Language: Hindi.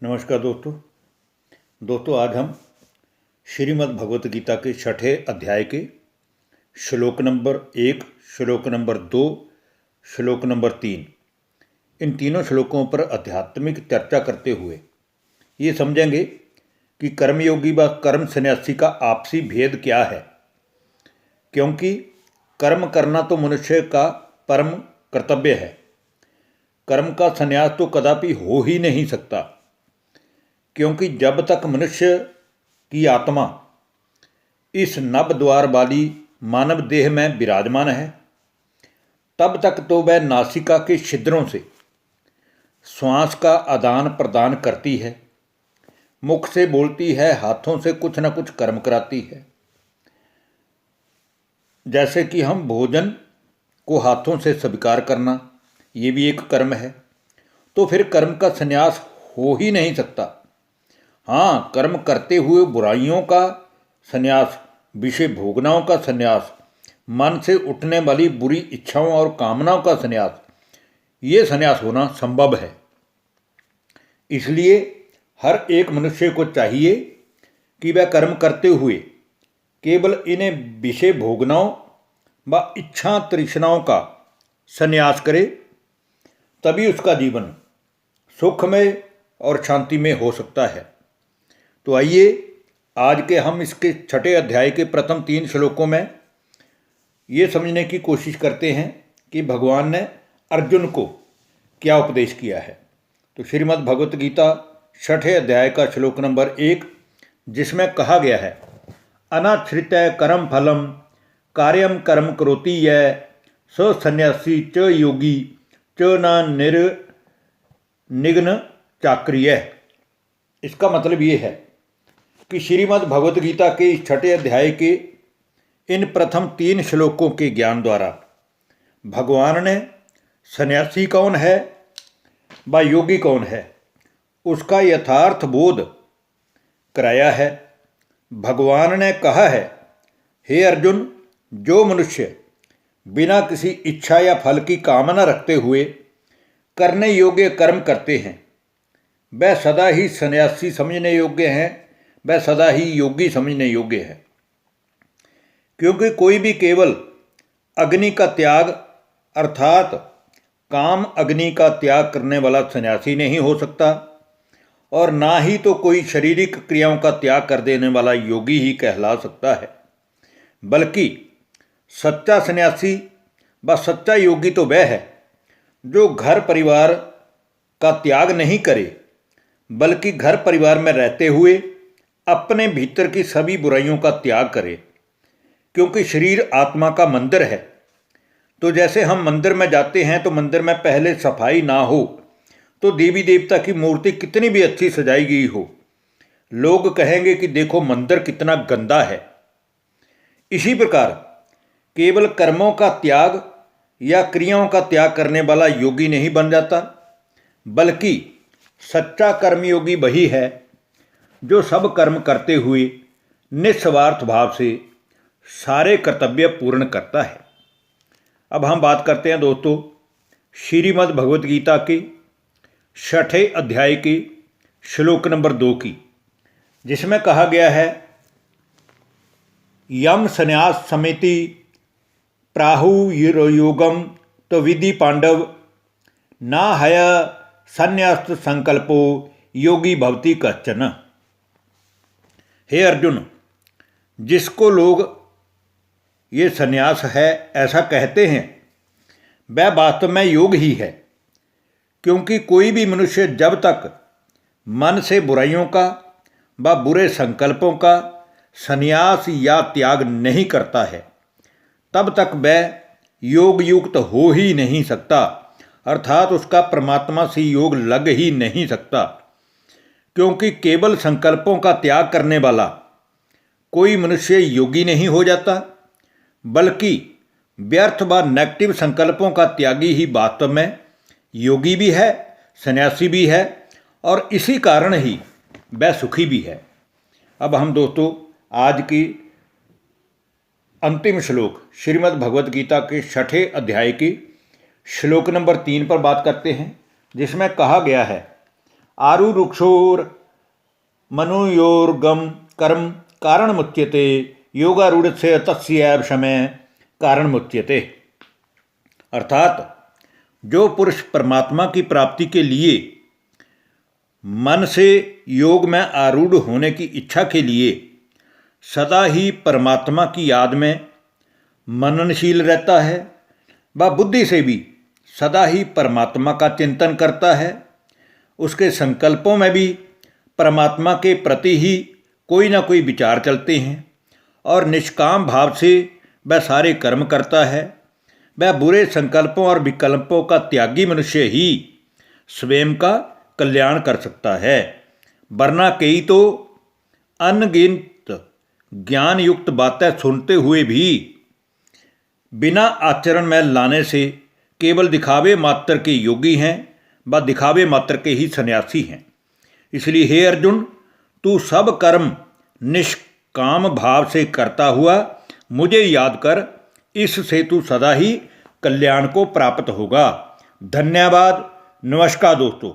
नमस्कार दोस्तों आज हम श्रीमद् भगवत गीता के छठे अध्याय के श्लोक नंबर 1, श्लोक नंबर 2, श्लोक नंबर 3 इन तीनों श्लोकों पर आध्यात्मिक चर्चा करते हुए ये समझेंगे कि कर्मयोगी व कर्म सन्यासी का आपसी भेद क्या है। क्योंकि कर्म करना तो मनुष्य का परम कर्तव्य है। कर्म का संन्यास तो कदापि हो ही नहीं सकता, क्योंकि जब तक मनुष्य की आत्मा इस नव द्वार वाली मानव देह में विराजमान है, तब तक तो वह नासिका के छिद्रों से श्वास का आदान प्रदान करती है, मुख से बोलती है, हाथों से कुछ न कुछ कर्म कराती है। जैसे कि हम भोजन को हाथों से स्वीकार करना, ये भी एक कर्म है। तो फिर कर्म का संन्यास हो ही नहीं सकता। हाँ, कर्म करते हुए बुराइयों का संन्यास, विषय भोगनाओं का संन्यास, मन से उठने वाली बुरी इच्छाओं और कामनाओं का संन्यास, ये संन्यास होना संभव है। इसलिए हर एक मनुष्य को चाहिए कि वह कर्म करते हुए केवल इन्हें विषय भोगनाओं व इच्छा तृष्णाओं का संन्यास करे, तभी उसका जीवन सुखमय और शांतिमय हो सकता है। तो आइए आज के हम इसके छठे अध्याय के प्रथम 3 श्लोकों में ये समझने की कोशिश करते हैं कि भगवान ने अर्जुन को क्या उपदेश किया है। तो श्रीमद् भगवत गीता छठे अध्याय का श्लोक नंबर 1, जिसमें कहा गया है, अनाश्रित कर्म फलम कार्यम कर्म करोति यह स सन्यासी च योगी च न निघ्न चाक्रिय। इसका मतलब ये है कि श्रीमद् भगवत गीता के इस छठे अध्याय के इन प्रथम 3 श्लोकों के ज्ञान द्वारा भगवान ने सन्यासी कौन है व योगी कौन है उसका यथार्थ बोध कराया है। भगवान ने कहा है, हे अर्जुन, जो मनुष्य बिना किसी इच्छा या फल की कामना रखते हुए करने योग्य कर्म करते हैं, वह सदा ही सन्यासी समझने योग्य हैं, वह सदा ही योगी समझने योग्य है। क्योंकि कोई भी केवल अग्नि का त्याग अर्थात काम अग्नि का त्याग करने वाला सन्यासी नहीं हो सकता, और ना ही तो कोई शारीरिक क्रियाओं का त्याग कर देने वाला योगी ही कहला सकता है। बल्कि सच्चा सन्यासी व सच्चा योगी तो वह है जो घर परिवार का त्याग नहीं करे, बल्कि घर परिवार में रहते हुए अपने भीतर की सभी बुराइयों का त्याग करे। क्योंकि शरीर आत्मा का मंदिर है। तो जैसे हम मंदिर में जाते हैं तो मंदिर में पहले सफाई ना हो तो देवी देवता की मूर्ति कितनी भी अच्छी सजाई गई हो, लोग कहेंगे कि देखो मंदिर कितना गंदा है। इसी प्रकार केवल कर्मों का त्याग या क्रियाओं का त्याग करने वाला योगी नहीं बन जाता, बल्कि सच्चा कर्मयोगी वही है जो सब कर्म करते हुए निस्वार्थ भाव से सारे कर्तव्य पूर्ण करता है। अब हम बात करते हैं दोस्तों श्रीमद् भगवत गीता के छठे अध्याय के श्लोक नंबर 2 की, जिसमें कहा गया है, यम संन्यास समिति प्राहुर्योगम तो विधि पांडव ना हय संन्यास्त संकल्पो योगी भवति कश्चन। हे अर्जुन, जिसको लोग ये संन्यास है ऐसा कहते हैं, वह वास्तव में योग ही है। क्योंकि कोई भी मनुष्य जब तक मन से बुराइयों का व बुरे संकल्पों का संन्यास या त्याग नहीं करता है, तब तक वह योग युक्त हो ही नहीं सकता, अर्थात उसका परमात्मा से योग लग ही नहीं सकता। क्योंकि केवल संकल्पों का त्याग करने वाला कोई मनुष्य योगी नहीं हो जाता, बल्कि व्यर्थ व नेगेटिव संकल्पों का त्यागी ही वास्तव में योगी भी है, सन्यासी भी है, और इसी कारण ही वह सुखी भी है। अब हम दोस्तों आज की अंतिम श्लोक श्रीमद् भगवत गीता के छठे अध्याय की श्लोक नंबर 3 पर बात करते हैं, जिसमें कहा गया है, आरुरुक्षोर मनुयोर्गम कर्म कारण मुच्यते योगारूढ़ से तस्यैव समय कारण मुच्यते। अर्थात जो पुरुष परमात्मा की प्राप्ति के लिए मन से योग में आरूढ़ होने की इच्छा के लिए सदा ही परमात्मा की याद में मननशील रहता है, वह बुद्धि से भी सदा ही परमात्मा का चिंतन करता है, उसके संकल्पों में भी परमात्मा के प्रति ही कोई ना कोई विचार चलते हैं और निष्काम भाव से वह सारे कर्म करता है। वह बुरे संकल्पों और विकल्पों का त्यागी मनुष्य ही स्वयं का कल्याण कर सकता है, वरना कई तो अनगिनत ज्ञान युक्त बातें सुनते हुए भी बिना आचरण में लाने से केवल दिखावे मात्र के योगी हैं व दिखावे मात्र के ही सन्यासी हैं। इसलिए हे अर्जुन, तू सब कर्म निष्काम भाव से करता हुआ मुझे याद कर, इससे तू सदा ही कल्याण को प्राप्त होगा। धन्यवाद। नमस्कार दोस्तों।